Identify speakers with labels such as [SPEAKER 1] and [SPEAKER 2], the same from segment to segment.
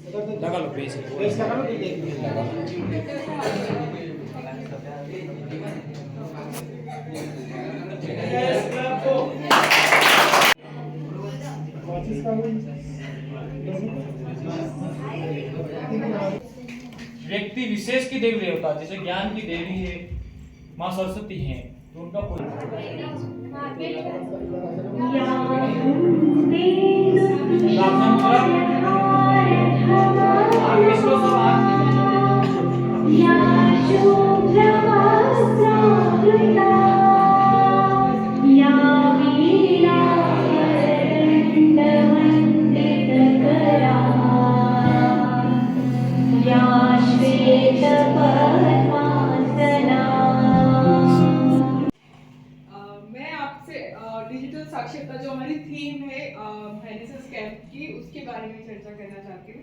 [SPEAKER 1] लगा लो बेस
[SPEAKER 2] लगा लो
[SPEAKER 1] लगा लो। व्यक्ति विशेष की देवी देवता जैसे ज्ञान की देवी है माँ सरस्वती है तो उनका
[SPEAKER 3] मैं आपसे डिजिटल साक्षरता जो हमारी थीम है एनएसएस कैंप की उसके बारे में चर्चा करना चाहती हूँ।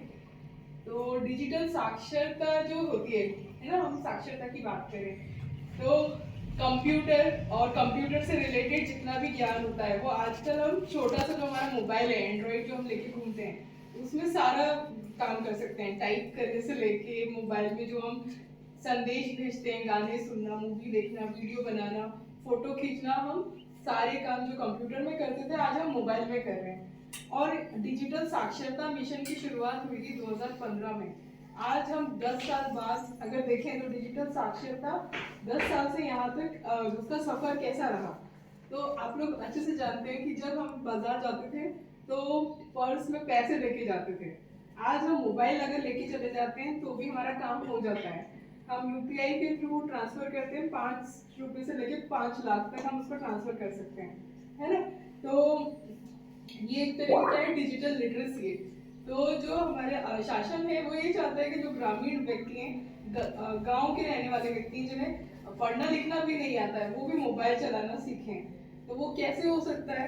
[SPEAKER 3] तो डिजिटल साक्षरता जो होती है ना, हम साक्षरता की बात करें तो कंप्यूटर और कंप्यूटर से रिलेटेड जितना भी ज्ञान होता है वो आजकल हम छोटा सा जो हमारा मोबाइल है एंड्रॉइड जो हम लेके घूमते हैं उसमें सारा काम कर सकते हैं। टाइप करने से लेके मोबाइल में जो हम संदेश भेजते हैं, गाने सुनना, मूवी देखना, वीडियो बनाना, फोटो खींचना, हम सारे काम जो कंप्यूटर में करते थे आज हम मोबाइल में कर रहे हैं। और डिजिटल साक्षरता मिशन की शुरुआत हुई थी 2015 में। आज हम 10 साल बाद अगर देखें तो डिजिटल साक्षरता 10 साल से यहाँ तक उसका सफर कैसा रहा। तो आप लोग अच्छे से जानते हैं कि जब हम बाजार जाते थे तो पर्स में पैसे लेके जाते थे। आज हम मोबाइल अगर लेके चले जाते हैं तो भी हमारा काम हो जाता है। हम यूपीआई के थ्रू ट्रांसफर करते हैं, 5 रुपए से लेके 5 लाख तक हम उसको ट्रांसफर कर सकते हैं, है ना। तो ये एक तरीके का है डिजिटल लिटरेसी। तो जो हमारे शासन है वो ये चाहता है कि जो ग्रामीण व्यक्ति हैं, गांव के रहने वाले व्यक्ति जिन्हें पढ़ना लिखना भी नहीं आता है वो भी मोबाइल चलाना सीखें। तो वो कैसे हो सकता है,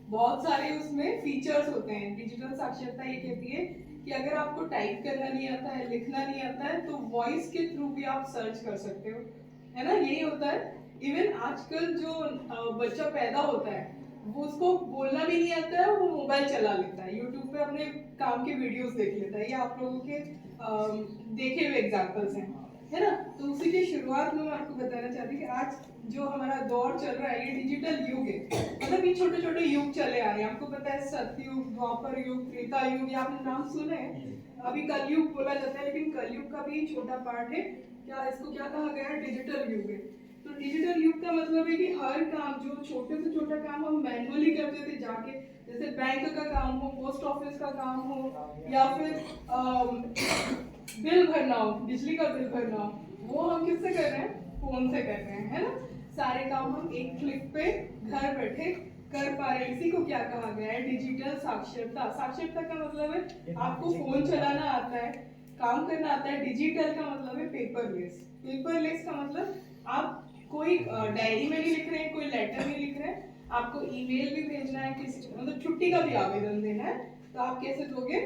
[SPEAKER 3] बहुत सारे उसमें फीचर्स होते हैं। डिजिटल साक्षरता ये कहती है कि अगर आपको टाइप करना नहीं आता है, लिखना नहीं आता है तो वॉइस के थ्रू भी आप सर्च कर सकते हो, है ना। यही होता है। इवन आजकल जो बच्चा पैदा होता है वो उसको बोलना भी नहीं आता है, वो मोबाइल चला लेता है, यूट्यूब पे अपने काम के वीडियोस देख लेता है। ये आप लोगों के देखे हुए एग्जांपल्स हैं, है ना। तो उसी की शुरुआत में मैं आपको बताना चाहती कि आज जो हमारा दौर चल रहा है ये डिजिटल युग है। मतलब ये छोटे छोटे युग चले आ रहे हैं। आपको पता है सतयुग, द्वापर युग, त्रेता युग, ये आपने नाम सुने हैं। अभी कलयुग बोला जाता है लेकिन कलयुग का भी छोटा पार्ट है। क्या इसको क्या कहा गया है, डिजिटल युग है। तो डिजिटल युग का मतलब है कि हर काम जो छोटे से छोटा काम हम मैनुअली करते थे जाके, जैसे बैंक का काम हो, पोस्ट ऑफिस का काम हो, या फिर बिल भरना हो, बिजली का बिल भरना हो, वो हम किससे कर रहे हैं, फोन से कर रहे हैं, है ना। सारे काम हम एक क्लिक पे घर बैठे कर पा रहे हैं। इसी को क्या कहा गया है, डिजिटल साक्षरता। साक्षरता का मतलब है आपको फोन चलाना आता है, काम करना आता है। डिजिटल का मतलब है पेपरलेस। पेपरलेस का मतलब आप कोई डायरी में नहीं लिख रहे हैं, कोई लेटर नहीं लिख रहे हैं, आपको ईमेल भी भेजना है, किसी मतलब छुट्टी का भी आवेदन देना है तो आप कैसे दोगे,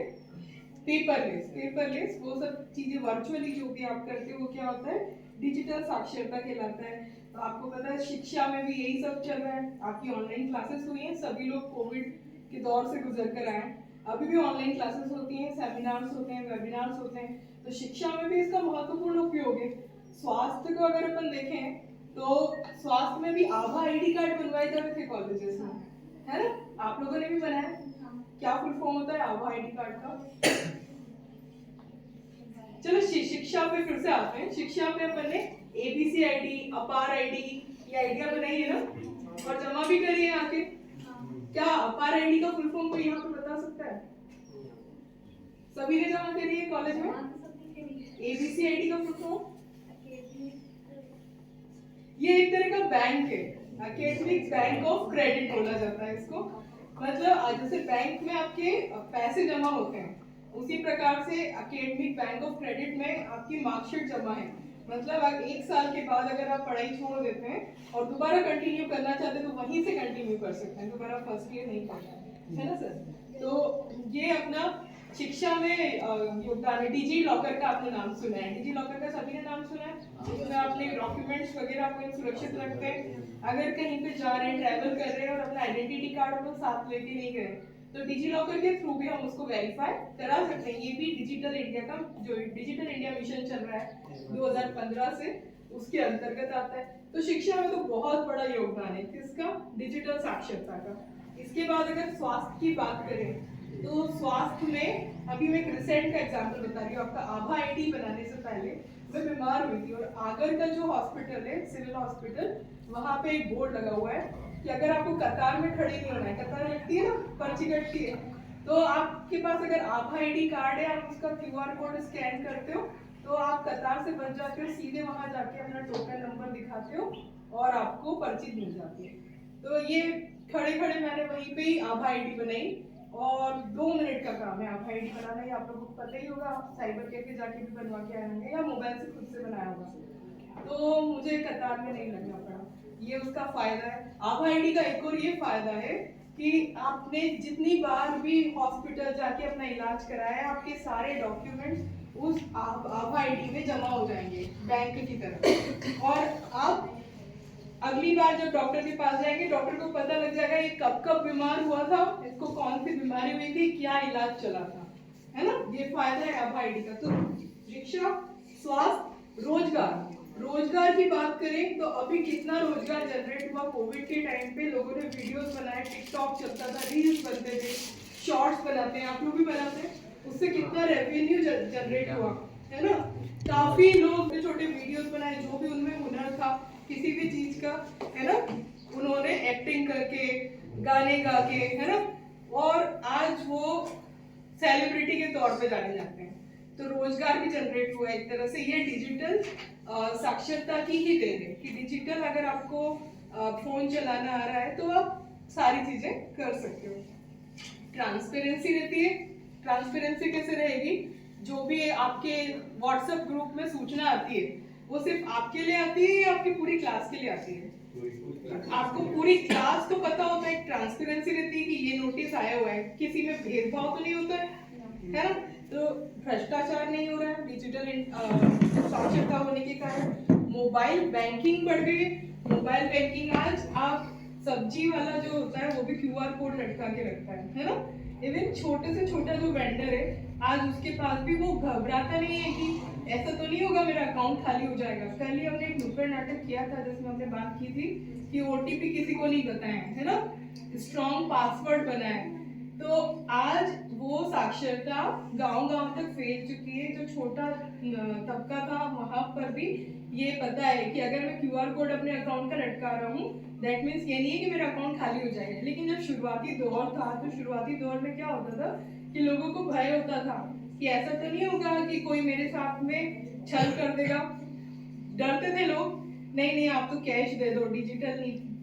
[SPEAKER 3] पेपरलेस। पेपरलेस वो सब चीजें वर्चुअली जो भी आप करते हो वो क्या होता है, डिजिटल साक्षरता कहलाता है। तो आपको पता है शिक्षा में भी यही सब चल रहा है। आपकी ऑनलाइन क्लासेस हुई हैं, सभी लोग कोविड के दौर से गुजर कर आए हैं, अभी भी ऑनलाइन क्लासेस होती हैं, सेमिनार्स होते हैं, वेबिनार्स होते हैं। तो शिक्षा में भी इसका महत्वपूर्ण उपयोग है। स्वास्थ्य को अगर अपन देखें तो स्वास्थ्य में भी आभा आईडी कार्ड बनवाए जाते थे कॉलेजेस में, है ना। आप लोगों ने भी बनाया। क्या फुल फॉर्म होता है आभा आईडी कार्ड का। चलो शिक्षा पे फिर से आते हैं। शिक्षा पे अपन ने एबीसी आईडी, अपार आईडी, ये आइडिया बनाई है ना और जमा भी करी है आके। क्या अपार आईडी का फुल फॉर्म कोई यहाँ पे बता सकता है? सभी ने जमा करी है कॉलेज में। एबीसी आईडी का फुल फॉर्म, ये एक तरह का बैंक है, एकेडमिक बैंक ऑफ क्रेडिट बोला जाता है इसको। मतलब जैसे बैंक में आपके पैसे जमा होते हैं उसी प्रकार से एकेडमिक बैंक ऑफ क्रेडिट में आपकी मार्कशीट जमा है। मतलब आप 1 साल के बाद अगर आप पढ़ाई छोड़ देते हैं और दोबारा कंटिन्यू करना चाहते हैं तो वहीं से कंटिन्यू कर सकते हैं, दोबारा फर्स्ट ईयर नहीं पढ़ना है ना सर। तो ये अपना शिक्षा में योगदान है। डिजी लॉकर का आपने नाम सुना है, डिजी लॉकर का सभी ने नाम सुना है, जिसमें अपने डॉक्यूमेंट्स वगैरह अपने सुरक्षित रखते हैं। अगर कहीं पे जा रहे हैं, ट्रैवल कर रहे हैं और अपना आइडेंटिटी कार्ड अपने साथ लेके नहीं गए तो डिजी लॉकर के थ्रू भी हम उसको वेरीफाई करा सकते हैं। ये भी डिजिटल इंडिया का जो डिजिटल इंडिया मिशन चल रहा है 2015 से, उसके अंतर्गत आता है। तो शिक्षा में तो बहुत बड़ा योगदान है किसका, डिजिटल साक्षरता का। इसके बाद अगर स्वास्थ्य की बात करें तो स्वास्थ्य में अभी मैं एक रिसेंट का एग्जांपल बता रही हूँ आपका। आभा आईडी बनाने से पहले मैं बीमार हुई थी और आगर का जो हॉस्पिटल है, सिविल हॉस्पिटल, वहाँ पे एक बोर्ड लगा हुआ है कि अगर आपको कतार में खड़े नहीं होना है, कतार लगती है ना, पर्ची कटती है, तो आपके पास अगर आभा आईडी कार्ड है, आप उसका QR कोड स्कैन करते हो तो आप कतार से बच जाते हो, सीधे वहां जाके अपना टोकन नंबर दिखाते हो और आपको पर्ची मिल जाती है। तो ये खड़े खड़े मैंने वहीं पे ही आभा आईडी बनाई और 2 मिनट का काम है आभा आईडी बनाना। ये आप लोगों को पता ही होगा, साइबर कैफे जाके भी बनवा के आए होंगे या मोबाइल से खुद से बनाया होगा। तो मुझे कतार में नहीं लगना पड़ा, ये उसका फायदा है। आभा आईडी का एक और ये फायदा है कि आपने जितनी बार भी हॉस्पिटल जाके अपना इलाज कराया है, आपके सारे डॉक्यूमेंट्स उस आभा आईडी में जमा हो जाएंगे बैंक की तरफ। और आप अगली बार जब डॉक्टर के पास जाएंगे, डॉक्टर को पता लग जाएगा ये कब कब बीमार हुआ था, इसको कौन सी बीमारी हुई थी, क्या इलाज चला था, है ना। ये फायदा है आभा आईडी का। तो शिक्षा, स्वास्थ्य, रोजगार की बात करें तो अभी कितना रोजगार जनरेट हुआ कोविड के टाइम पे। लोगों ने वीडियोस बनाए, टिकटॉक चलता था, रील्स बनते थे, शॉर्ट्स बनाते हैं, आप लोग भी बनाते हैं, उससे कितना रेवेन्यू जनरेट हुआ, है ना। काफी लोग छोटे वीडियोस बनाए, जो भी उनमें हुनर था किसी भी चीज का, है ना, उन्होंने एक्टिंग करके, गाने गा के, है ना, और आज वो सेलिब्रिटी के तौर पे जाने जाते हैं। तो रोजगार भी जनरेट हुआ एक तरह से। ये डिजिटल साक्षरता की ही देन है कि डिजिटल अगर आपको फोन चलाना आ रहा है तो आप सारी चीजें कर सकते हो। ट्रांसपेरेंसी रहती है। ट्रांसपेरेंसी कैसे रहेगी, जो भी आपके व्हाट्सएप ग्रुप में सूचना आती है वो सिर्फ आपके लिए आती है या आपकी पूरी क्लास के लिए आती है? आपको पूरी क्लास को पता होता है। ट्रांसपेरेंसी रहती है कि ये नोटिस आया हुआ है, किसी में भेदभाव तो नहीं होता है ना, तो भ्रष्टाचार नहीं हो रहा है डिजिटल साक्षरता होने के कारण। मोबाइल बैंकिंग बढ़ गई। मोबाइल बैंकिंग आज आप सब्जी वाला जो होता है वो भी QR कोड लटका के रखता है ना। इवन छोटे से छोटा जो वेंडर है आज उसके पास भी वो घबराता नहीं है कि ऐसा तो नहीं होगा मेरा अकाउंट खाली हो जाएगा। कल ही हमने एक नुक्कड़ नाटक किया था जिसमें हमने बात की थी कि OTP किसी को नहीं बताएं, है ना, स्ट्रॉन्ग पासवर्ड बनाएं। तो आज वो साक्षरता गांव-गांव तक फैल चुकी है। जो छोटा तबका था वहां पर भी ये पता है कि अगर मैं QR कोड अपने अकाउंट का लटका रहा हूँ, दैट मीन्स ये नहीं है कि मेरा अकाउंट खाली हो जाएगा। लेकिन जब शुरुआती दौर था तो शुरुआती दौर में क्या होता था कि लोगों को भय होता था कि ऐसा तो नहीं होगा कि कोई मेरे साथ में छल कर देगा। डरते थे लोग, नहीं आप तो कैश दे दो, डिजिटल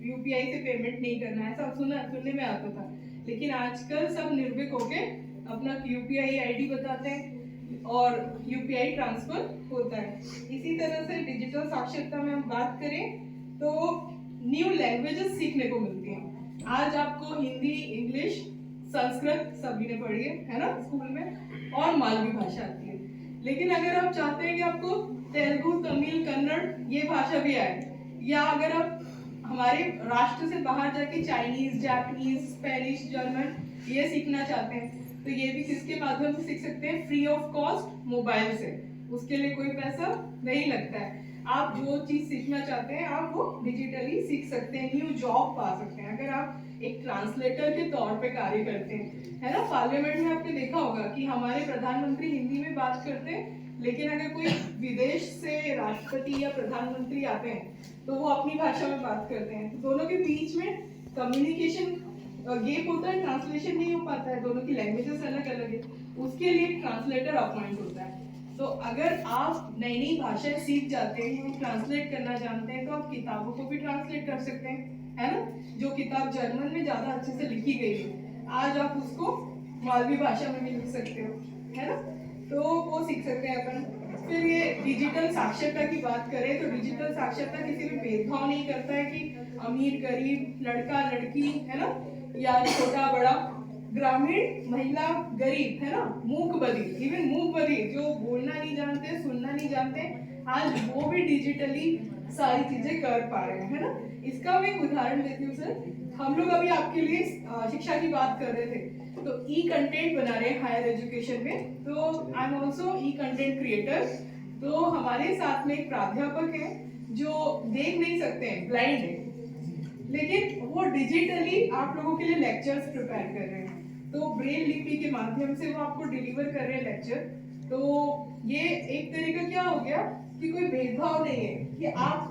[SPEAKER 3] UPI से पेमेंट नहीं करना, ऐसा सुनने में आता था। लेकिन आजकल सब निर्भीक होके अपना UPI ID बताते हैं और UPI ट्रांसफर होता है। इसी तरह से डिजिटल साक्षरता में हम बात करें तो न्यू लैंग्वेजेस सीखने को मिलती हैं। आज आपको हिंदी, इंग्लिश, संस्कृत सभी ने पढ़ी है ना स्कूल में, और मालवी भाषा आती है। लेकिन अगर आप चाहते हैं कि आपको तेलुगु, तमिल, कन्नड़ ये भाषा भी आए, या अगर आप हमारे राष्ट्र से बाहर जाके चाइनीज, जापानीज, स्पेनिश, जर्मन ये सीखना चाहते हैं तो ये भी किसके माध्यम से सीख सकते हैं? फ्री ऑफ कॉस्ट, मोबाइल से। उसके लिए कोई पैसा नहीं लगता है। आप जो चीज सीखना चाहते हैं आप वो डिजिटली सीख सकते हैं, न्यू जॉब पा सकते हैं। अगर आप एक ट्रांसलेटर के तौर पे कार्य करते हैं, है ना, पार्लियामेंट में आपने देखा होगा कि हमारे प्रधानमंत्री हिंदी में बात करते हैं, लेकिन अगर कोई विदेश से राष्ट्रपति या प्रधानमंत्री आते हैं तो वो अपनी भाषा में बात करते हैं। दोनों के बीच में कम्युनिकेशन गैप होता है, ट्रांसलेशन नहीं हो पाता है, दोनों की लैंग्वेजेस अलग अलग है, उसके लिए ट्रांसलेटर अपॉइंट होता है। तो अगर आप नई नई भाषाएं सीख जाते हैं, ट्रांसलेट करना जानते हैं, तो आप किताबों को भी ट्रांसलेट कर सकते हैं, है ना। जो किताब जर्मन में ज्यादा अच्छे से लिखी गई है आज आप उसको मालवी भाषा में भी लिख सकते हो, है ना, तो वो सीख सकते हैं अपन। फिर ये डिजिटल साक्षरता की बात करें तो डिजिटल साक्षरता किसी भी भेदभाव नहीं करता है कि अमीर गरीब, लड़का लड़की, है ना, या छोटा बड़ा, ग्रामीण महिला गरीब, है ना, मूक बधिर, इवन मूक बधिर जो बोलना नहीं जानते, सुनना नहीं जानते, आज वो भी डिजिटली सारी चीजें कर पा रहे हैं, है ना। इसका मैं एक उदाहरण देती हूँ सर। हम लोग अभी आपके लिए शिक्षा की बात कर रहे थे तो ई कंटेंट बना रहे हैं हायर एजुकेशन में, तो I am also E content creator. तो हमारे साथ में एक प्राध्यापक है जो देख नहीं सकते हैं, ब्लाइंड है, लेकिन वो डिजिटली आप लोगों के लिए लेक्चर्स प्रिपेयर कर रहे हैं। तो ब्रेल लिपि के माध्यम से वो आपको डिलीवर कर रहे हैं लेक्चर। तो ये एक तरह का क्या हो गया कि कोई भेदभाव नहीं है कि आप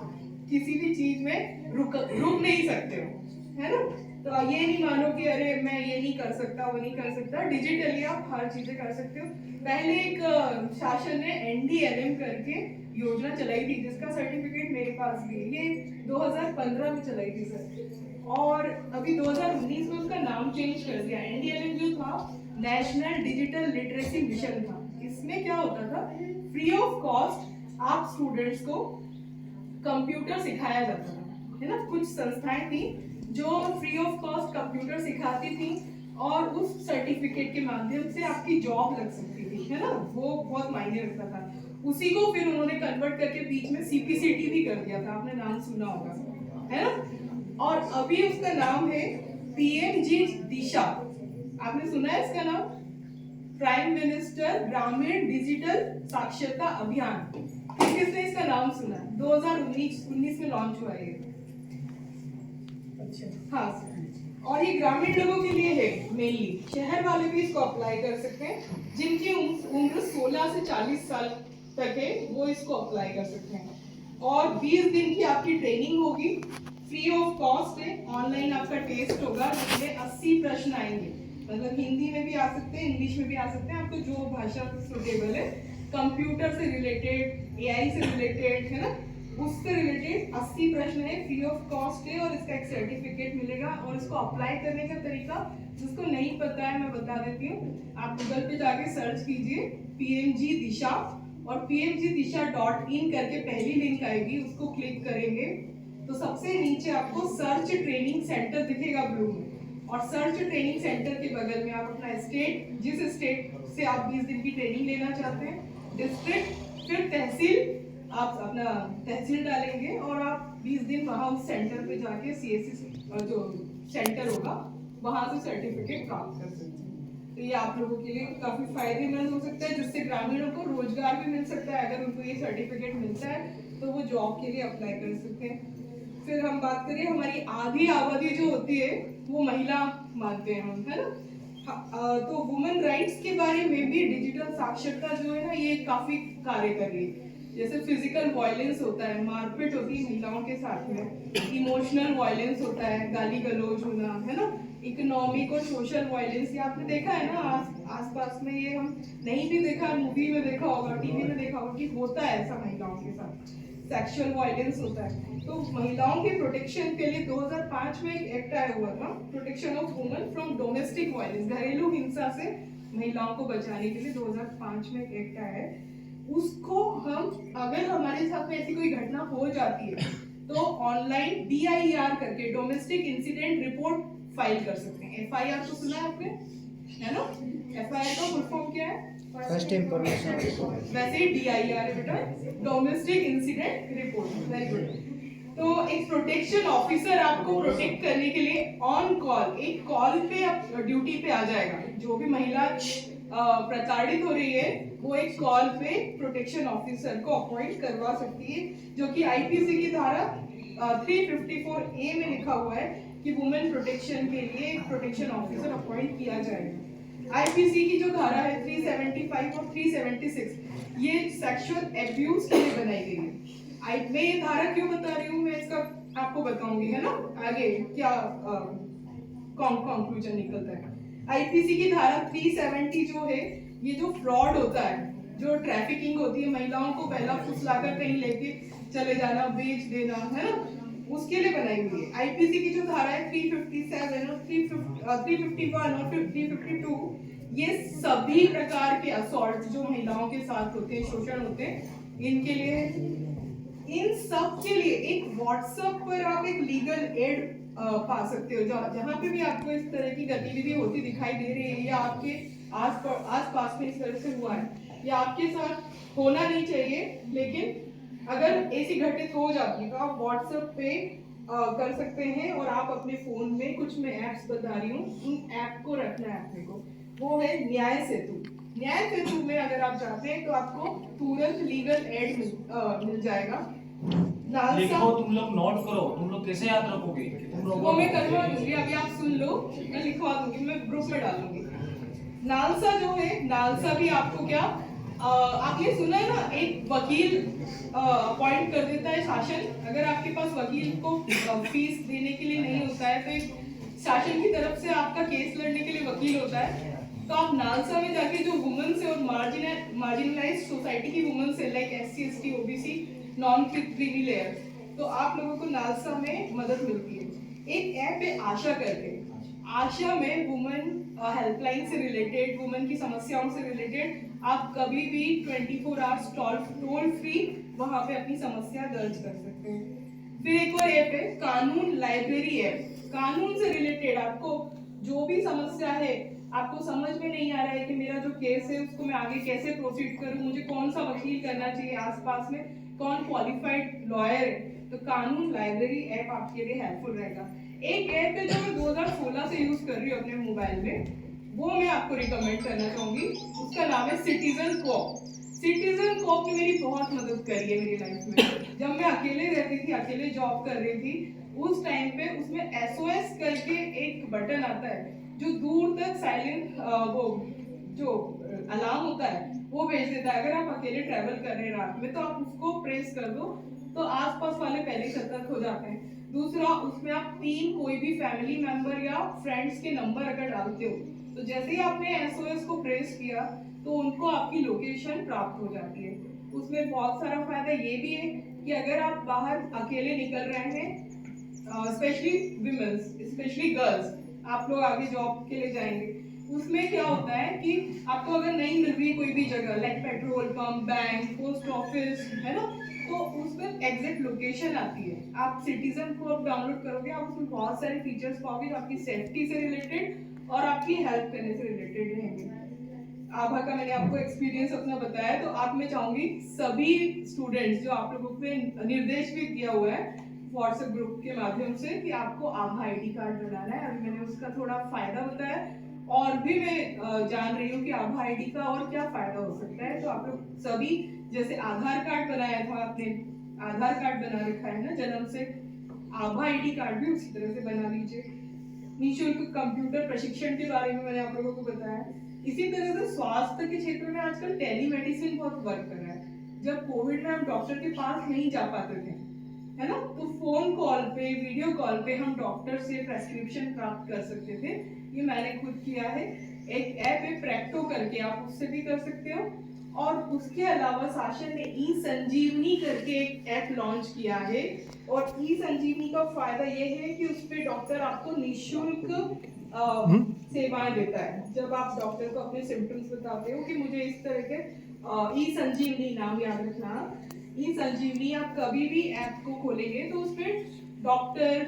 [SPEAKER 3] किसी भी चीज में रुक नहीं सकते हो, है ना। तो ये नहीं मानो कि अरे मैं ये नहीं कर सकता, वो नहीं कर सकता। डिजिटली आप हर चीजें कर सकते हो। पहले एक शासन ने NDLM करके योजना चलाई थी, जिसका सर्टिफिकेट मेरे पास भी है। ये 2015 में चलाई थी सर, और अभी 2019 में उसका नाम चेंज कर दिया। NDLM जो था नेशनल डिजिटल लिटरेसी मिशन था। इसमें क्या होता था, फ्री ऑफ कॉस्ट आप स्टूडेंट्स को कंप्यूटर सिखाया जाता था, है ना। कुछ संस्थाएं थी जो फ्री ऑफ कॉस्ट कंप्यूटर सिखाती थी और उस सर्टिफिकेट के माध्यम से आपकी जॉब लग सकती थी, है ना। वो बहुत मायने रखता था। उसी को फिर उन्होंने कन्वर्ट करके बीच में CPCT भी कर दिया था, आपने नाम सुना होगा, है ना। और अभी उसका नाम है PMG दिशा। आपने सुना है इसका नाम, प्राइम मिनिस्टर ग्रामीण डिजिटल साक्षरता अभियान। किसने इसका नाम सुना? 2019 में लॉन्च हुआ है। अच्छा, हाँ। और ये ग्रामीण लोगों के लिए है मेनली, शहर वाले भी इसको अप्लाई कर सकते हैं। जिनकी उम्र 16 से 40 साल तक है वो इसको अप्लाई कर सकते हैं। और 20 दिन की आपकी ट्रेनिंग होगी, फ्री ऑफ कॉस्ट है। ऑनलाइन आपका टेस्ट होगा जिसमें 80 प्रश्न आएंगे, मतलब हिंदी में भी आ सकते हैं, इंग्लिश में भी आ सकते हैं, आपको जो भाषा सुटेबल है। कंप्यूटर से रिलेटेड, AI से रिलेटेड, है ना, उससे रिलेटेड 80 प्रश्न है, फ्री ऑफ कॉस्ट है, और इसका एक सर्टिफिकेट मिलेगा। और इसको अप्लाई करने का तरीका जिसको नहीं पता है मैं बता देती हूँ। आप गूगल पे जाके सर्च कीजिए PMG दिशा, और pmgdisha.in करके पहली लिंक आएगी, उसको क्लिक करेंगे तो सबसे नीचे आपको सर्च ट्रेनिंग सेंटर दिखेगा ब्लू में, और सर्च ट्रेनिंग सेंटर के बगल में आप अपना स्टेट, जिस स्टेट से आप 20 दिन की ट्रेनिंग लेना चाहते हैं, डिस्ट्रिक्ट, फिर तहसील, आप अपना तहसील डालेंगे और आप 20 दिन वहाँ उस सेंटर पे जाके CSC जो सेंटर होगा वहाँ से सर्टिफिकेट प्राप्त कर सकते हैं। तो ये आप लोगों के लिए काफी फायदेमंद हो सकता है, जिससे ग्रामीणों को रोजगार भी मिल सकता है। अगर उनको ये सर्टिफिकेट मिलता है तो वो जॉब के लिए अप्लाई कर सकते हैं। फिर हम बात करें, हमारी आधी आबादी जो होती है वो महिला मानते हैं हम, है ना। तो वुमेन राइट्स के बारे में भी डिजिटल साक्षरता जो है ना, ये काफी कार्य कर रही है। जैसे फिजिकल वायलेंस होता है, मारपीट होती है महिलाओं के साथ में, इमोशनल वायलेंस होता है, गाली गलौज होना, है ना, इकोनॉमिक और सोशल वायलेंस, ये आपने देखा है ना आसपास में। ये हम नहीं भी देखा, मूवी में देखा होगा, टीवी में देखा होगा कि होता है ऐसा महिलाओं के साथ। सेक्सुअल वायलेंस होता है। तो महिलाओं के प्रोटेक्शन के लिए 2005 में एक एक्ट आया हुआ था, protection of women from domestic violence, घरेलू हिंसा से महिलाओं को बचाने के लिए 2005 में एक एक्ट आया है। उसको हम, अगर हमारे साथ में ऐसी कोई घटना हो जाती है तो ऑनलाइन DIR करके, डोमेस्टिक इंसिडेंट रिपोर्ट फाइल कर सकते हैं। FIR तो सुना है आपने, है ना। FIR का फुल फॉर्म क्या है?
[SPEAKER 2] First information report.
[SPEAKER 3] वैसे ही DIR है बेटा, domestic incident report. Very good. तो एक प्रोटेक्शन ऑफिसर आपको प्रोटेक्ट करने के लिए ऑन कॉल, एक कॉल पे ड्यूटी पे आ जाएगा। जो भी महिला प्रताड़ित हो रही है वो एक कॉल पे प्रोटेक्शन ऑफिसर को अपॉइंट करवा सकती है, जो कि IPC की धारा 354A में लिखा हुआ है कि वुमेन प्रोटेक्शन के लिए एक प्रोटेक्शन ऑफिसर अपॉइंट किया जाएगा। IPC की जो धारा है 375 और 376, ये सेक्सुअल एब्यूज के लिए बनाई गई है। मैं ये धारा क्यों बता रही हूँ, मैं इसका आपको बताऊंगी, है ना, आगे क्या कंक्लूजन निकलता है। IPC की धारा 370 जो है, ये जो फ्रॉड होता है, जो ट्रैफिकिंग होती है, महिलाओं को पहला फुसलाकर कहीं लेके चले जाना, बेच देना, है ना, उसके लिए बनाई हुई है। IPC की जो धारा है 357 और 351 और 352, ये सभी प्रकार के असॉल्ट जो महिलाओं के साथ होते हैं, शोषण होते हैं, इनके लिए, इन सब के लिए एक व्हाट्सएप पर आप एक लीगल एड पा सकते हो। जहाँ पे भी आपको इस तरह की गतिविधि होती दिखाई दे रही है, या आपके आस-पास में इस तरह से हुआ है, या आपके साथ होना नहीं चाहिए, लेकिन अगर ऐसी घटित हो जाती है तो आप व्हाट्सएप पे कर सकते हैं। और आप अपने फोन में कुछ मैं ऐप्स बता रही हूँ, उन ऐप को रखना है अपने को। वो है न्याय सेतु। न्याय सेतु में अगर आप जाते हैं तो आपको तुरंत लीगल एड मिल जाएगा।
[SPEAKER 1] लिखो, तुम लोग नोट करो, तुम लोग कैसे याद रखोगे? तुम लोग
[SPEAKER 3] वो मैं करवा दूंगी, अभी आप सुन लो, मैं लिखवा दूंगी, मैं ग्रुप में डालूंगी। नालसा जो है, नालसा भी आपको क्या आपने सुना है ना, एक वकील अपॉइंट कर देता है शासन। अगर आपके पास वकील को फीस देने के लिए नहीं होता है तो एक शासन की तरफ से आपका केस लड़ने के लिए वकील होता है। तो आप नालसा में जाके जो वुमेन्स और मार्जिनलाइज्ड सोसाइटी की वुमेन्स है, like SC ST OBC non creamy layer, तो आप लोगों को नालसा में मदद मिलती है। एक ऐप है आशा करके। आशा में वुमेन हेल्पलाइन से रिलेटेड, वुमेन की समस्याओं से रिलेटेड आप कभी भी 24 आवर्स टोल फ्री वहां पे अपनी समस्या दर्ज कर सकते हैं। फिर एक और ऐप है कानून लाइब्रेरी ऐप। कानून से रिलेटेड आपको जो भी समस्या है, आपको समझ में नहीं आ रहा है कि मेरा जो केस है उसको मैं आगे कैसे प्रोसीड करूं, मुझे कौन सा वकील करना चाहिए, आसपास में कौन क्वालिफाइड लॉयर है, तो कानून लाइब्रेरी ऐप आपके लिए हेल्पफुल रहेगा। एक ऐप है जो मैं 2016 से यूज कर रही हूँ अपने मोबाइल में, वो मैं आपको रिकमेंड करना चाहूंगी। उसका नाम है सिटीजन कोऑप। सिटीजन कोऑप ने मेरी बहुत मदद करी है मेरी लाइफ में। जब मैं अकेले रहती थी, अकेले जॉब कर रही थी, उस टाइम पे उसमें SOS करके एक बटन आता है जो दूर तक साइलेंट वो जो अलार्म होता है वो भेज देता है। अगर आप अकेले ट्रैवल कर रहे हैं रात में तो आप उसको प्रेस कर दो तो आसपास वाले पहले सतर्क हो जाते हैं। दूसरा, उसमें आप 3 कोई भी फैमिली मेंबर या फ्रेंड्स के नंबर अगर डालते हो तो जैसे ही आपने SOS को प्रेस किया तो उनको आपकी लोकेशन प्राप्त हो जाती है। उसमें बहुत सारा फायदा ये भी है कि अगर आप बाहर अकेले निकल रहे हैं, स्पेशली विमेंस, स्पेशली गर्ल्स, आप लोग आगे जॉब के लिए जाएंगे, उसमें क्या होता है कि आपको अगर नहीं मिल रही कोई भी जगह, like petrol pump, bank, post office, है ना, तो उसमें एग्जैक्ट लोकेशन आती है। आप सिटीजन को अब डाउनलोड करोगे, आप उसमें बहुत सारे फीचर्स पाओगे जो आपकी सेफ्टी से रिलेटेड और आपकी हेल्प करने से रिलेटेड रहेंगे। आभा का मैंने आपको एक्सपीरियंस अपना बताया, तो आप मैं चाहूंगी सभी स्टूडेंट्स जो आप लोगों को निर्देश भी दिया हुआ है व्हाट्सएप ग्रुप के माध्यम से कि आपको आभा ID कार्ड बनाना है। अभी मैंने उसका थोड़ा फायदा बताया और भी मैं जान रही हूँ कि आभा ID का और क्या फायदा हो सकता है। तो आप लोग सभी, जैसे आधार कार्ड बनाया था आपने, आधार कार्ड बना रखा है ना जन्म से, आभा ID कार्ड भी उसी तरह से बना लीजिए। निःशुल्क कंप्यूटर प्रशिक्षण के बारे में मैंने आप लोगों को बताया। इसी तरह से स्वास्थ्य के क्षेत्र में आजकल टेलीमेडिसिन बहुत वर्क कर रहा है। जब कोविड में हम डॉक्टर के पास नहीं जा पाते थे, है ना, तो फोन कॉल पे, वीडियो कॉल पे हम डॉक्टर से प्रेस्क्रिप्शन प्राप्त कर सकते थे। ये मैंने खुद किया है। एक ऐप है प्रेक्टो करके, आप उससे भी कर सकते हो। और उसके अलावा शासन ने ई-संजीवनी करके एक ऐप लॉन्च किया है और ई-संजीवनी का फायदा ये है कि उस पे डॉक्टर आपको निःशुल्क सेवाएं देता है। जब आप डॉक्टर को अपने सिम्टम्स बताते हो कि मुझे इस तरह के, ई-संजीवनी नाम याद रखना, ई-संजीवनी, आप कभी भी ऐप को खोलेंगे तो उसमें डॉक्टर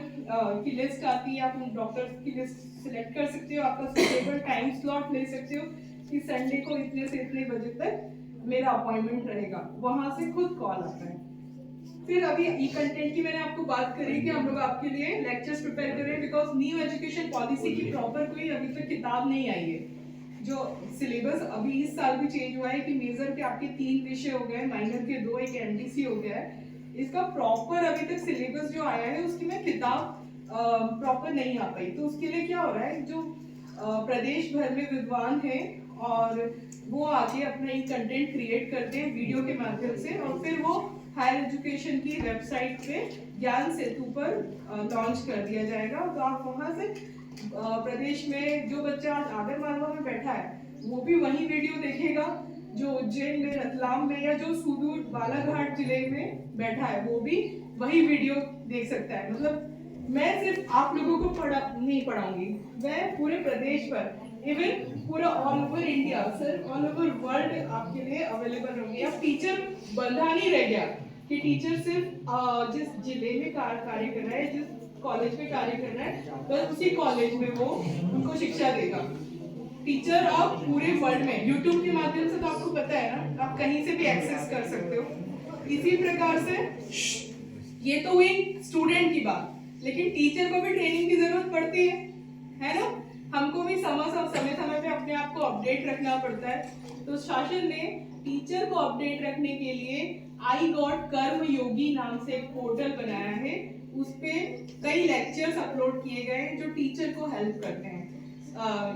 [SPEAKER 3] की लिस्ट आती है। आप उन डॉक्टर की लिस्ट सिलेक्ट कर सकते हो, आपका सुटेबल टाइम स्लॉट ले सकते हो कि संडे को इतने से इतने बजे तक मेरा अपॉइंटमेंट रहेगा, वहां से खुद कॉल आता है। फिर अभी ई कंटेंट की मैंने आपको बात करी कि हम लोग आपके लिए लेक्चर्स प्रिपेयर कर रहे हैं, बिकॉज न्यू एजुकेशन पॉलिसी की प्रॉपर कोई अभी तक किताब नहीं आई है। जो सिलेबस अभी इस साल भी चेंज हुआ है कि मेजर के आपके 3 विषय हो गए, माइनर के 2, एक MDC हो गया है। इसका प्रॉपर अभी तक सिलेबस जो आया है उसकी में किताब प्रॉपर नहीं आ पाई। तो उसके लिए क्या हो रहा है, जो प्रदेश भर में विद्वान है और वो आगे अपना एक कंटेंट क्रिएट करते हैं वीडियो के माध्यम से, और फिर वो हायर एजुकेशन की वेबसाइट पे ज्ञान सेतु पर लॉन्च कर दिया जाएगा। तो आप वहां से प्रदेश में जो बच्चा आज आगर मालवा में बैठा है वो भी वही वीडियो देखेगा, जो उज्जैन में, रतलाम में, या जो सुदूर बालाघाट जिले में बैठा है वो भी वही वीडियो देख सकता है। मतलब मैं सिर्फ आप लोगों को नहीं पढ़ाऊंगी, मैं पूरे प्रदेश पर, इवन पूरा all over India, sir all over world आपके लिए अवेलेबल होंगे। अब टीचर बंधा नहीं रह गया कि टीचर सिर्फ जिस जिले में कार्य कर रहा है, जिस कॉलेज में कार्य कर रहा है, बस उसी कॉलेज में वो उनको शिक्षा देगा। टीचर आप पूरे वर्ल्ड में यूट्यूब के माध्यम से, तो आपको पता है ना, आप कहीं से भी एक्सेस कर सकते हो। इसी प्रकार से ये तो हुई स्टूडेंट की बात। लेकिन टीचर को भी ट्रेनिंग की जरूरत पड़ती है ना? हमको भी समय पे अपने आप को अपडेट रखना पड़ता है। तो शासन ने टीचर को अपडेट रखने के लिए आई गॉट कर्म योगी नाम से एक पोर्टल बनाया है। उस पे कई लेक्चर्स अपलोड किए गए हैं जो टीचर को हेल्प करते हैं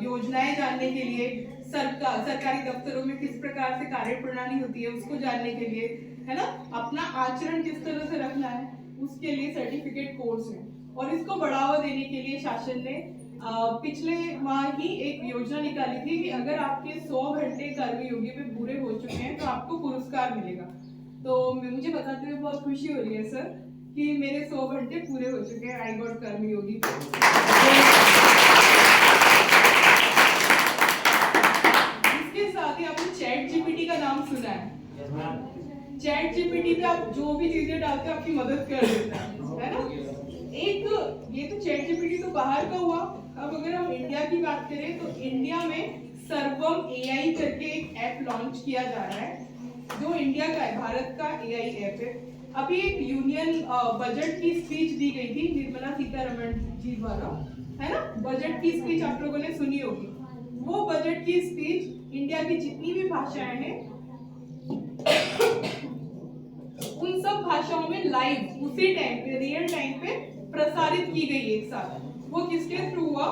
[SPEAKER 3] योजनाएं जानने के लिए, सरकारी दफ्तरों में किस प्रकार से कार्य प्रणाली होती है उसको जानने के लिए, है ना, अपना आचरण किस तरह से रखना है उसके लिए सर्टिफिकेट कोर्स है। और इसको बढ़ावा देने के लिए शासन ने पिछले माह ही एक योजना निकाली थी कि अगर आपके 100 घंटे कर्मयोगी पे पूरे हो चुके हैं तो आपको पुरस्कार मिलेगा। तो मुझे बताते हुए बहुत खुशी हो रही है सर कि मेरे 100 घंटे पूरे हो चुके हैं आई गॉट कर्मयोगी। इसके साथ ही आपने चैट जीपीटी का नाम सुना है। चैट जीपीटी पे आप जो भी चीजें डालते हो आपकी मदद कर देता है ना? ये तो चैट जीपीटी तो बाहर का हुआ। अब अगर हम इंडिया की बात करें तो इंडिया में सर्वम एआई करके एक ऐप लॉन्च किया जा रहा है जो इंडिया का है, भारत का एआई ऐप है। अभी एक यूनियन बजट की स्पीच दी गई थी निर्मला सीतारमण जी द्वारा, है ना? बजट की स्पीच आप लोगों ने सुनी होगी। वो बजट की स्पीच इंडिया की जितनी भी भाषाएं हैं उन सब भाषाओं में लाइव उसी टाइम पे रियल टाइम पे प्रसारित की गई एक साथ। वो किसके थ्रू हुआ?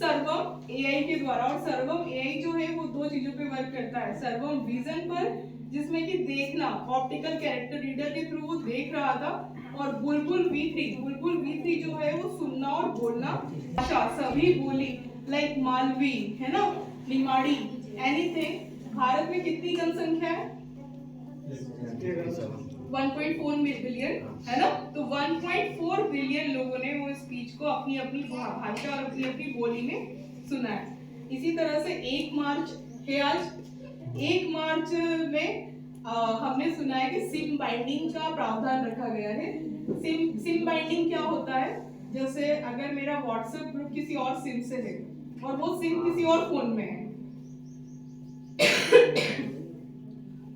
[SPEAKER 3] सर्वम एआई के द्वारा। और सर्वम एआई जो है वो दो चीजों पे वर्क करता है। सर्वम विजन पर, जिसमें कि देखना, ऑप्टिकल कैरेक्टर रीडर के थ्रू वो देख रहा था। और बुलबुल V3 जो है वो सुनना और बोलना भाषा सभी बोली, लाइक मालवी, है ना, निमाड़ी, एनीथिंग। भारत में कितनी जनसंख्या है? 1.4 बिलियन, है ना? तो 1.4 बिलियन लोगों ने वो स्पीच को अपनी अपनी भाषा और अपनी अपनी बोली में सुना है। इसी तरह से 1 मार्च है आज। 1 मार्च में हमने सुना है कि सिम बाइंडिंग का प्रावधान रखा गया है। सिम बाइंडिंग क्या होता है? जैसे अगर मेरा व्हाट्सएप ग्रुप किसी और सिम से है और वो सिम किसी और फोन में है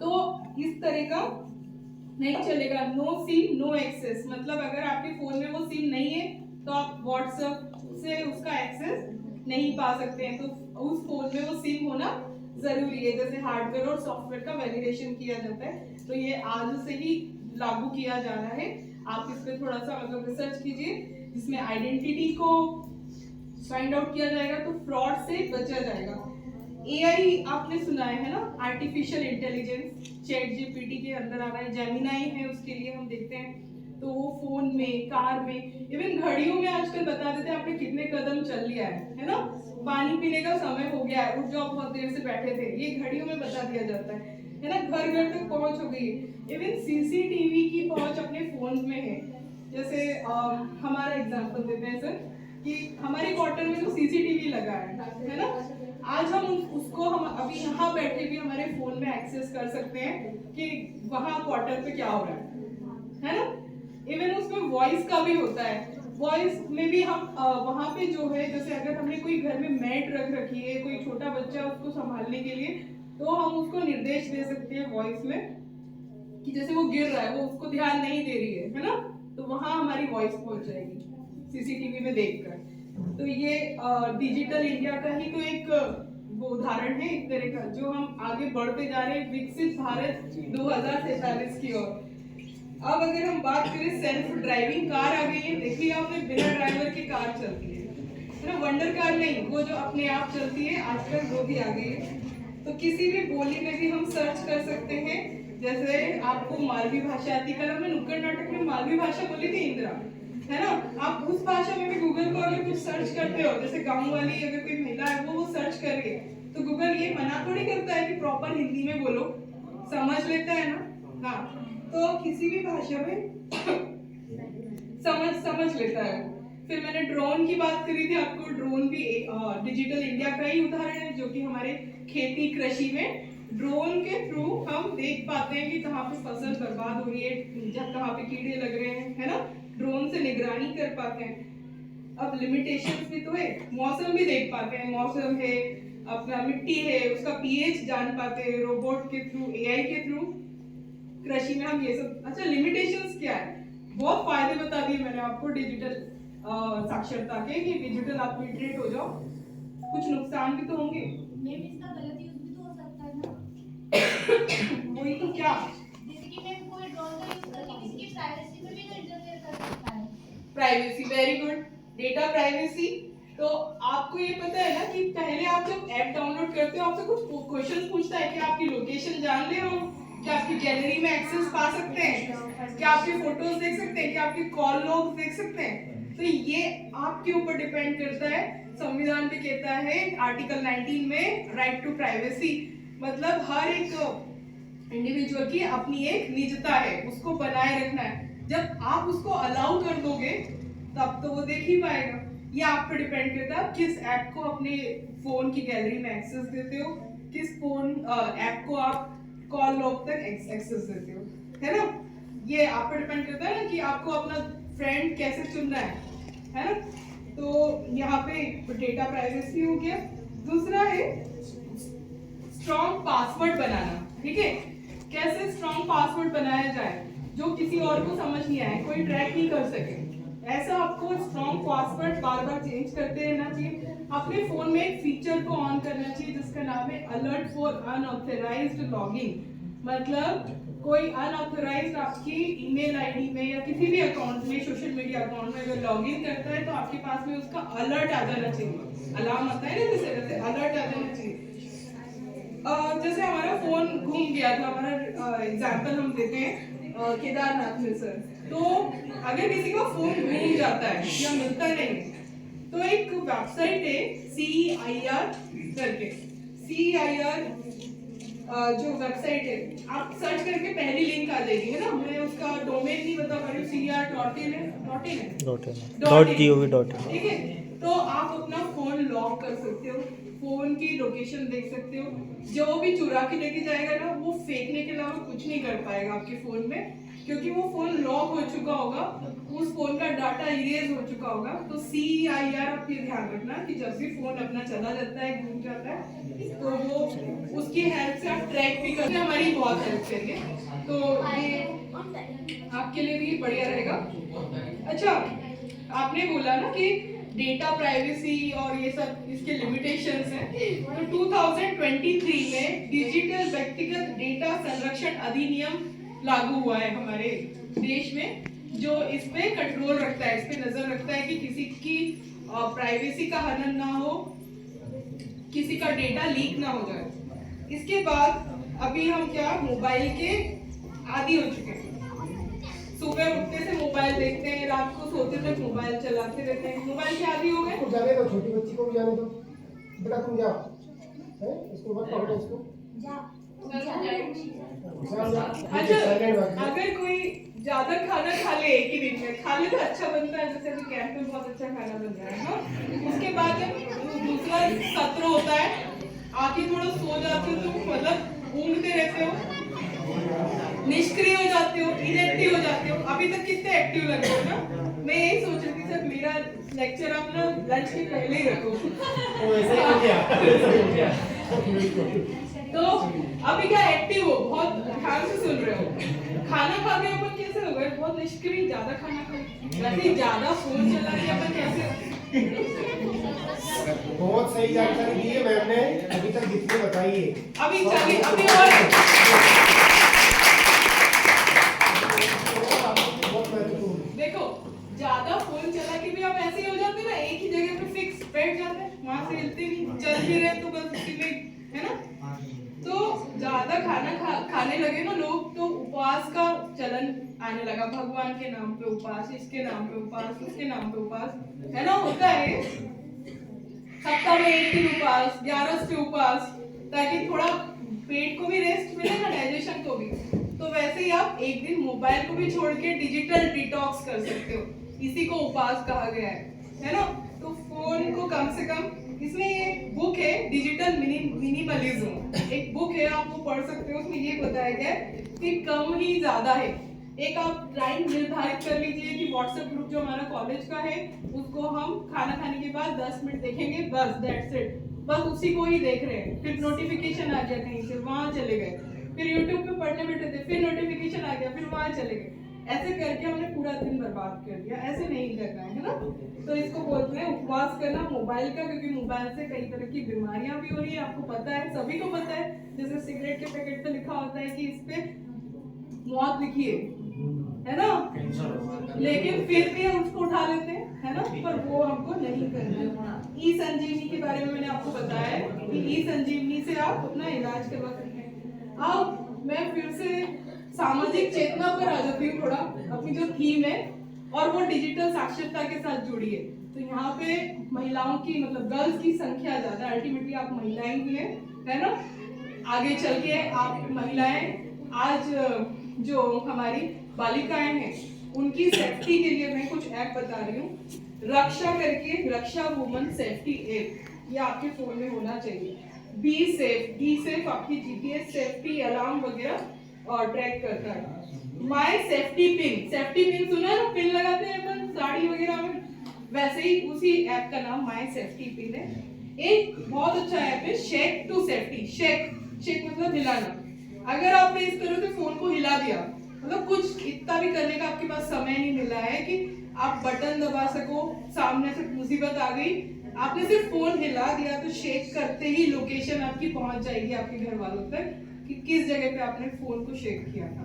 [SPEAKER 3] तो इस तरह का नहीं चलेगा। नो सिम नो एक्सेस, मतलब अगर आपके फोन में वो सिम नहीं है तो आप व्हाट्सएप से उसका एक्सेस नहीं पा सकते हैं। तो उस फोन में वो सिम होना जरूरी है। जैसे हार्डवेयर और सॉफ्टवेयर का वैलिडेशन किया जाता है, तो ये आज से ही लागू किया जा रहा है। आप इस पे थोड़ा सा मतलब रिसर्च कीजिए, जिसमें आइडेंटिटी को फाइंड आउट किया जाएगा तो फ्रॉड से बचा जाएगा। एआई आपने सुना है ना, आर्टिफिशियल इंटेलिजेंस, चैट जीपीटी के अंदर आ रहा है, जेमिनाई है, उसके लिए हम देखते हैं। तो वो फोन में, कार में, इवन घड़ियों में आजकल बता देते हैं आपने कितने कदम चल लिया है ना? पानी पीने का समय हो गया है, उठ जाओ, बहुत देर से बैठे थे, ये घड़ियों में बता दिया जाता है ना? घर घर तक पहुंच हो गई है। इवन सीसीटीवी की पहुंच अपने फोन में है। जैसे हमारा एग्जांपल देते हैं सर कि हमारे क्वार्टर में तो सीसीटीवी लगा है ना? आज हम उसको हम अभी यहाँ बैठे भी हमारे फोन में एक्सेस कर सकते हैं कि वहाँ क्वार्टर पे क्या हो रहा है ना? इवन उसमें वॉइस का भी होता है। वॉइस में भी हम वहाँ पे जो है, जैसे अगर हमने कोई घर में मैट रख रखी है, कोई छोटा बच्चा उसको संभालने के लिए, तो हम उसको निर्देश दे सकते हैं वॉइस में कि जैसे वो गिर रहा है, वो उसको ध्यान नहीं दे रही है ना? तो वहाँ हमारी वॉइस पहुंच जाएगी सीसीटीवी में देखकर। तो ये डिजिटल इंडिया का ही तो एक वो उदाहरण है एक तरह का, जो हम आगे बढ़ते जा रहे हैं विकसित भारत 2047 की ओर। अब अगर हम बात करें, सेल्फ ड्राइविंग कार आ गई है। देखिए आपने, बिना ड्राइवर की कार चलती है ना? वंडर कार नहीं, वो जो अपने आप चलती है, आजकल वो भी आ गई है। तो किसी भी बोली में भी हम सर्च कर सकते हैं। जैसे आपको मालवी भाषा आती, कल हमने नुक्कड़ नाटक में मालवी भाषा बोली थी इंदिरा, है ना? आप उस भाषा में भी गूगल को अगर कुछ सर्च करते हो, जैसे गांव वाली अगर कोई महिला है वो सर्च कर रही है, तो गूगल ये मना थोड़ी करता है कि प्रॉपर हिंदी में बोलो, समझ लेता है ना? हाँ, तो किसी भी भाषा में समझ लेता है वो। फिर मैंने ड्रोन की बात करी थी आपको। ड्रोन भी डिजिटल इंडिया का ही उदाहरण है, जो कि हमारे खेती कृषि में ड्रोन के थ्रू हम देख पाते हैं कि कहाँ पे फसल बर्बाद हो रही है, कहाँ पे कीड़े लग रहे हैं, है ना? ड्रोन से निगरानी कर पाते हैं। अब लिमिटेशंस भी तो है, मौसम भी देख पाते हैं, मौसम है, अपना मिट्टी है, उसका पीएच जान पाते हैं रोबोट के थ्रू, एआई के थ्रू। कृषि में हम ये सब, अच्छा लिमिटेशंस क्या है? बहुत फायदे बता दिए मैंने आपको डिजिटल साक्षरता के कि डिजिटल आप लिटरेट हो जाओ, कुछ नुकसान भी तो होंगे।
[SPEAKER 4] मैम इसका गलत यूज भी तो हो सकता है ना।
[SPEAKER 3] वही तो क्या,
[SPEAKER 4] जैसे कि मैम कोई ड्रोन का यूज करके किसी की प्राइवेसी में भी तो इंटरफेयर कर सकता है।
[SPEAKER 3] Privacy, very good, data privacy. तो आपको ये पता है ना कि पहले आप जब ऐप डाउनलोड करते हो आपसे कुछ क्वेश्चन पूछता है कि आपकी लोकेशन जान रहे हो, क्या आपकी गैलरी में एक्सेस पा सकते हैं, क्या आपके फोटोज देख सकते हैं, क्या आपके कॉल लॉग देख सकते हैं। तो ये आपके ऊपर डिपेंड करता है। संविधान भी कहता है आर्टिकल 19 में राइट टू प्राइवेसी, मतलब हर एक इंडिविजुअल की अपनी एक निजता है, उसको बनाए रखना है। जब आप उसको अलाउ कर दोगे तब तो वो देख ही पाएगा। ये आप पे डिपेंड करता है किस ऐप को अपने फोन की गैलरी में एक्सेस देते हो, किस फोन ऐप को आप कॉल लॉग तक एक्सेस देते हो, है ना। ये आप पे डिपेंड करता है ना कि आपको अपना फ्रेंड कैसे चुनना है ना। तो यहाँ पे डेटा प्राइवेसी हो गया। दूसरा है स्ट्रॉन्ग पासवर्ड बनाना, ठीक है। कैसे स्ट्रॉन्ग पासवर्ड बनाया जाए जो किसी और को समझ नहीं आए, कोई ट्रैक नहीं कर सके। ऐसा आपको स्ट्रॉन्ग पासवर्ड बार बार चेंज करते रहना चाहिए। अपने फोन में एक फीचर को ऑन करना चाहिए जिसका नाम है अलर्ट फॉर अनऑथराइज्ड लॉगिंग। मतलब कोई अनऑथराइज्ड आपकी ईमेल आईडी में या किसी भी अकाउंट में, सोशल मीडिया अकाउंट में अगर लॉगिन करता है तो आपके पास में उसका अलर्ट आ जाना चाहिए। अलार्म आता है ना, जैसे अलर्ट आ जाना चाहिए। जैसे हमारा फोन घूम गया था, हमारा एग्जांपल हम देते हैं केदारनाथ में सर। तो अगर किसी का फोन घूम जाता है या मिलता नहीं, तो एक वेबसाइट है CEIR करके, CEIR जो वेबसाइट है आप सर्च करके पहली लिंक आ जाएगी, है ना। मैं उसका डोमेन नहीं बता पा रही हूँ, CEIR.in है, ठीक है। तो आप अपना फोन लॉक कर सकते हो, फोन की लोकेशन देख सकते हो। जो भी चुरा के लेके जाएगा ना, वो फेंकने के अलावा कुछ नहीं कर पाएगा आपके फोन में, क्योंकि वो फोन लॉक हो चुका होगा, उस फोन का डाटा इरेज हो चुका होगा। तो CEIR आप ये ध्यान रखना कि जब भी फोन अपना चला जाता है, घूम जाता है, तो वो उसकी हेल्प से आप ट्रैक भी करते हैं, हमारी बहुत हेल्प करिए। तो ये आपके लिए भी बढ़िया रहेगा। अच्छा, आपने बोला ना कि डेटा प्राइवेसी और ये सब इसके लिमिटेशंस हैं। तो 2023 में डिजिटल व्यक्तिगत डेटा संरक्षण अधिनियम लागू हुआ है हमारे देश में, जो इस पे कंट्रोल रखता है, इस पे नजर रखता है कि किसी की प्राइवेसी का हनन ना हो, किसी का डेटा लीक ना हो जाए। इसके बाद अभी हम क्या मोबाइल के आदी हो चुके हैं। सुबह उठते से मोबाइल देखते हैं, रात को सोते तक मोबाइल चलाते रहते हैं, मोबाइल के आदी हो गए।
[SPEAKER 5] जाने दो, छोटी बच्ची को भी जाने दो। बेटा तुम जाओ, है इसको मत पकड़ो, इसको
[SPEAKER 3] अच्छा, अगर कोई ज्यादा खाना खा ले एक ही दिन में, खा ले तो अच्छा बनता है, जैसे अभी कैंप में बहुत अच्छा खाना बन रहा है ना। उसके बाद जब दूसरा सत्र होता है, आके थोड़ा सो जाते हो, तो मतलब ऊँघते रहते हो, निष्क्रिय हो जाते हो, इनएक्टिव हो जाते हो। अभी तक कितने एक्टिव लगे हो ना। मैं यही सोच रही थी सर, मेरा लेक्चर आप ना लंच के पहले ही रखो। तो अभी क्या एक्टिव हो, बहुत ध्यान से सुन रहे हो। खाना खा के अपन कैसे हो गए, बहुत निष्क्रिय, ज्यादा खाना खा, वैसे ज्यादा फोन चला के अपन कैसे।
[SPEAKER 5] बहुत सही जानकारी दी है मैम ने, अभी तक जितनी बताई है।
[SPEAKER 3] अभी चलिए, अभी और देखो, ज्यादा फोन चला के भी आप ऐसे ही हो जाते हैं ना, एक ही जगह पे फिक्स बैठ जाते हैं, वहां से हिलते नहीं, चल भी रहे तो बस उसी में, है ना। तो ज्यादा खाना खाने लगे ना लोग, तो उपवास का चलन आने लगा। भगवान के नाम पे उपवास, इसके नाम पे उपवास, उसके नाम पे उपवास, है ना, होता है। सप्ताह में एक दिन उपवास, 11 पे उपवास, ताकि थोड़ा पेट को भी रेस्ट मिले ना, डाइजेशन को भी। तो वैसे ही आप एक दिन मोबाइल को भी छोड़ के डिजिटल डिटॉक्स कर सकते हो, इसी को उपवास कहा गया है ना। तो फोन को कम से कम, इसमें ये बुक है डिजिटल मिनिमलिज्म, एक बुक है, आप वो पढ़ सकते हो। उसमें ये बताया गया है कि कम ही ज्यादा है। एक आप टाइम निर्धारित कर लीजिए कि व्हाट्सएप ग्रुप जो हमारा कॉलेज का है, उसको हम खाना खाने के बाद 10 मिनट देखेंगे, बस दैट्स इट, बस उसी को ही देख रहे हैं। फिर नोटिफिकेशन आ गया कहीं से, वहां चले गए, फिर यूट्यूब पे पढ़ने बैठे थे, फिर नोटिफिकेशन आ गया, फिर वहां चले गए। ऐसे करके हमने पूरा दिन बर्बाद कर दिया। ऐसे नहीं करना है ना। तो इसको बोलते हैं उपवास करना मोबाइल का, क्योंकि मोबाइल से कई तरह की बीमारियां भी हो रही है, आपको पता है, सभी को पता है। जैसे सिगरेट के पैकेट पे लिखा होता है कि इस पे मौत लिखी है ना, लेकिन फिर भी हम उसको उठा लेते हैं, है ना, पर वो हमको नहीं करना है। ई संजीवनी के बारे में मैंने आपको बताया है कि ई संजीवनी से आप अपना इलाज करवा सकते हैं। अब मैं फिर से सामाजिक चेतना पर आ जाती हूँ थोड़ा, अपनी जो थीम है, और वो डिजिटल साक्षरता के साथ जुड़ी है। तो यहाँ पे महिलाओं की, मतलब गर्ल्स की संख्या ज्यादा है, अल्टीमेटली आप महिलाएं ही हैं, है ना। आगे चल के आप महिलाएं, आज जो हमारी बालिकाएं हैं उनकी सेफ्टी के लिए मैं कुछ ऐप बता रही हूँ। रक्षा करके, रक्षा वुमन सेफ्टी ऐप, ये आपके फोन में होना चाहिए। बी सेफ आपकी जीपीएस सेफ्टी अलार्म वगैरह और ट्रैक करता है। माय सेफ्टी पिन सुना ना, पिन लगाते हैं अपन साड़ी वगैरह में, वैसे ही उसी ऐप का नाम माय सेफ्टी पिन है। एक बहुत अच्छा ऐप है शेक टू सेफ्टी। शेक मतलब हिलाना। अगर आपने इस तरह से फोन को हिला दिया, मतलब कुछ इतना भी करने का आपके पास समय नहीं मिला है कि आप बटन दबा सको, सामने से मुसीबत आ गई, आपने सिर्फ फोन हिला दिया तो शेक करते ही लोकेशन आपकी पहुंच जाएगी आपके घर वालों तक कि किस जगह पे आपने फोन को शेक किया था।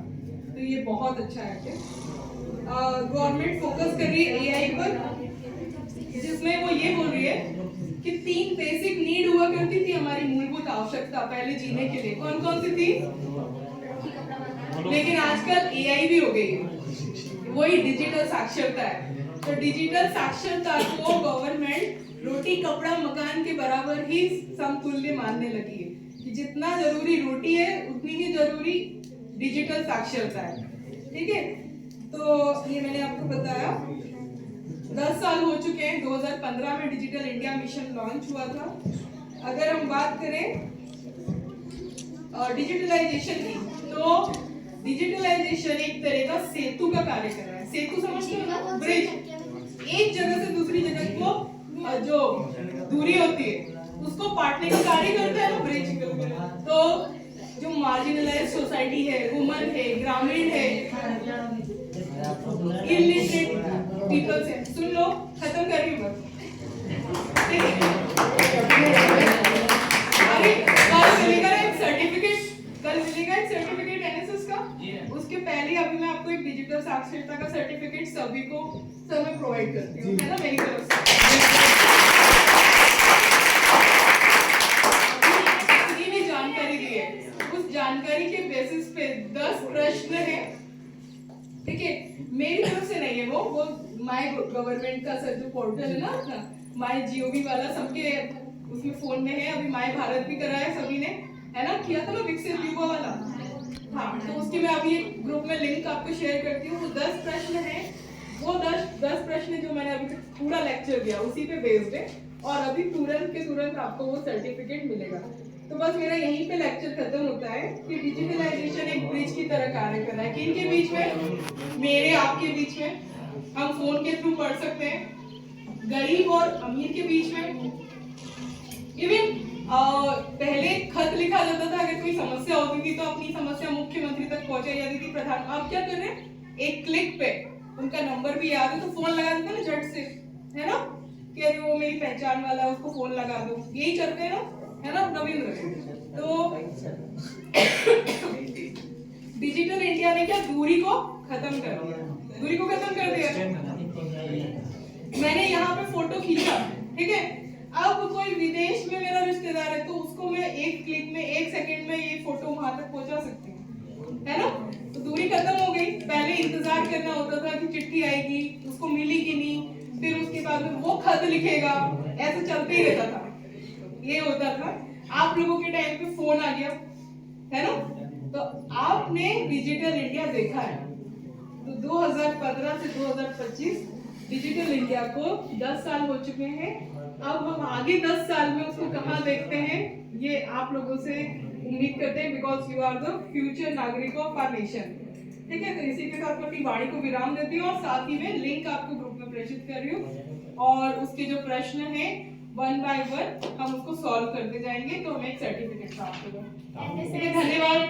[SPEAKER 3] तो ये बहुत अच्छा ऐप है। गवर्नमेंट फोकस कर रही है एआई पर, जिसमें वो ये बोल रही है कि 3 बेसिक नीड हुआ करती थी हमारी मूलभूत आवश्यकता पहले जीने के लिए। कौन कौन सी थी? लेकिन आजकल एआई भी हो गई है, वही डिजिटल साक्षरता है। तो डिजिटल साक्षरता को गवर्नमेंट रोटी कपड़ा मकान के बराबर ही समतुल्य मानने लगी है कि जितना जरूरी रोटी है उतनी ही जरूरी डिजिटल साक्षरता है। ठीक है, तो ये मैंने आपको बताया। 10 साल हो चुके हैं, 2015 में डिजिटल इंडिया मिशन लॉन्च हुआ था। अगर हम बात करें डिजिटलाइजेशन की, तो डिजिटलाइजेशन एक तरह का सेतु का कार्य कर रहा है। सेतु समझते हो ना, ब्रिज, एक जगह से दूसरी जगह को जो दूरी होती है उसको पाटने का कार्य करता है ना ब्रिज। तो जो मार्जिनलाइज सोसाइटी है, वुमन है, ग्रामीण है, इलिटरेट पीपल्स है, सुन लो, खत्म कर रही हूँ बस। कल मिलेगा एक सर्टिफिकेट एनएसएस का, उसके पहले अभी मैं आपको एक डिजिटल साक्षरता का सर्टिफिकेट सभी को मैं प्रोवाइड करती हूँ, है ना, मेरी तरफ से। जितनी भी जानकारी दी है उस जानकारी के बेसिस पे 10 प्रश्न है, ठीक है, मेरी तरफ से नहीं है, वो माय गवर्नमेंट का सर जो पोर्टल है ना अपना माय जीओवी वाला, सबके उसमें फोन में है। अभी माय भारत भी करा है सभी ने, है ना, किया था ना विकसित युवा वाला। हाँ, तो उसकी मैं अभी एक ग्रुप में लिंक आपको शेयर करती हूँ। वो 10 प्रश्न है, वो 10 प्रश्न जो मैंने अभी तक पूरा लेक्चर दिया उसी पे बेस्ड है, और अभी तुरंत के तुरंत आपको वो सर्टिफिकेट मिलेगा। तो बस मेरा यहीं पे लेक्चर खत्म होता है कि डिजिटलाइजेशन एक ब्रिज की तरह कार्य कर रहा है। किन के बीच में? मेरे आपके बीच में, हम फोन के थ्रू पढ़ सकते हैं। गरीब और अमीर के बीच में, इवन पहले खत लिखा जाता था, अगर कोई समस्या होती थी तो अपनी समस्या मुख्यमंत्री तक पहुंचाई जाती थी, प्रधान। अब क्या कर रहे हैं, एक क्लिक पे उनका नंबर भी याद है तो फोन लगा देते हैं ना झट से, है ना, कि अरे वो मेरी पहचान वाला है उसको फोन लगा दो, यही करते हैं ना, है ना रविंद्र। तो डिजिटल इंडिया ने क्या दूरी को खत्म कर दिया, दूरी को खत्म कर दिया। मैंने यहाँ पे फोटो खींचा, ठीक है, अब कोई विदेश में मेरा रिश्तेदार है तो उसको मैं एक क्लिक में, 1 सेकंड में ये फोटो वहां तक पहुंचा सकती हूँ, है ना। तो दूरी खत्म हो गई। पहले इंतजार करना होता था कि चिट्ठी आएगी, उसको मिली कि नहीं, फिर उसके बाद में वो खत लिखेगा, ऐसे चलते ही रहता था, ये होता था। आप लोगों के टाइम पे फोन आ गया, है ना, तो आपने डिजिटल इंडिया देखा है। तो 2015 से 2025 डिजिटल इंडिया को 10 साल हो चुके हैं। अब हम आगे 10 साल में उसको कहाँ देखते हैं, ये आप लोगों से उम्मीद करते हैं, because you are the future नागरिक ऑफ आवर नेशन। ठीक है, तो इसी के साथ मैं अपनी वाणी को विराम देती हूँ और साथ ही में लिंक आपको ग्रुप में प्रेषित कर रही हूँ, और उसके जो प्रश्न हैं 1 बाय 1 हम उसको सॉल्व करते जाएंगे, तो हमें एक सर्टिफिकेट प्राप्त होगा। धन्यवाद।